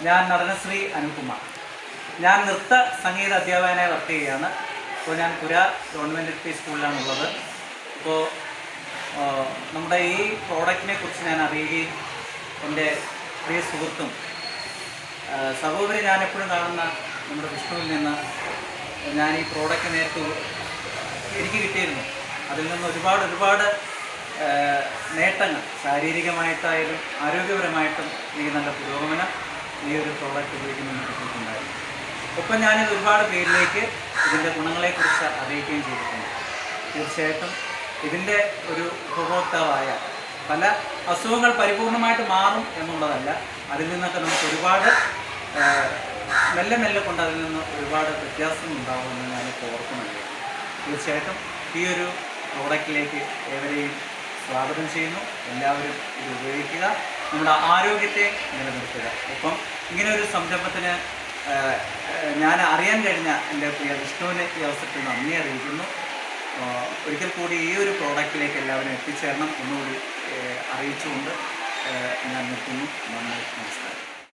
ഞാൻ നടനശ്രീ അനുകുമാർ. ഞാൻ നൃത്ത സംഗീത അധ്യാപകനായി വർക്ക് ചെയ്യുകയാണ്. ഇപ്പോൾ ഞാൻ പുര ഗവൺമെൻറ് എൽ പി സ്കൂളിലാണുള്ളത്. ഇപ്പോൾ നമ്മുടെ ഈ പ്രോഡക്റ്റിനെ കുറിച്ച് ഞാൻ അറിയുകയും എൻ്റെ പ്രിയ സുഹൃത്തും സഹോദരി ഞാനെപ്പോഴും കാണുന്ന നമ്മുടെ വിഷ്ണുവിൽ നിന്ന് ഞാൻ ഈ പ്രോഡക്റ്റ് നേരത്തെ എനിക്ക് കിട്ടിയിരുന്നു. അതിൽ നിന്ന് ഒരുപാട് നേട്ടങ്ങൾ ശാരീരികമായിട്ടായാലും ആരോഗ്യപരമായിട്ടും എനിക്ക് നല്ല പുരോഗമനം ഈ ഒരു പ്രോഡക്റ്റ് ഉപയോഗിക്കുന്നതിന് കിട്ടിയിട്ടുണ്ടായിരുന്നു. ഒപ്പം ഞാനിത് ഒരുപാട് പേരിലേക്ക് ഇതിൻ്റെ ഗുണങ്ങളെക്കുറിച്ച് അറിയിക്കുകയും ചെയ്തിട്ടുണ്ട്. തീർച്ചയായിട്ടും ഇതിൻ്റെ ഒരു ഉപഭോക്താവായ പല അസുഖങ്ങൾ പരിപൂർണമായിട്ട് മാറും എന്നുള്ളതല്ല, അതിൽ നിന്നൊക്കെ നമുക്ക് ഒരുപാട് മെല്ലെ കൊണ്ട് അതിൽ നിന്ന് ഒരുപാട് വ്യത്യാസം ഉണ്ടാകുമെന്ന് ഞാനിപ്പോൾ ഓർക്കുന്നുണ്ട്. തീർച്ചയായിട്ടും ഈ ഒരു പ്രോഡക്റ്റിലേക്ക് ഏവരെയും സ്വാഗതം ചെയ്യുന്നു. എല്ലാവരും ഇത് ഉപയോഗിക്കുക, നമ്മുടെ ആരോഗ്യത്തെ നിലനിർത്തുക. ഒപ്പം ഇങ്ങനെ ഒരു സംരംഭത്തിന് ഞാൻ അറിയാൻ കഴിഞ്ഞ എൻ്റെ പ്രിയ വിഷ്ണുവിനെ ഈ അവസരത്തിൽ നന്ദി അറിയിക്കുന്നു. ഒരിക്കൽ കൂടി ഈ ഒരു പ്രോഡക്റ്റിലേക്ക് എല്ലാവരും എത്തിച്ചേരണം എന്നുകൂടി അറിയിച്ചുകൊണ്ട് ഞാൻ നിർത്തുന്നു. നന്ദി, നമസ്കാരം.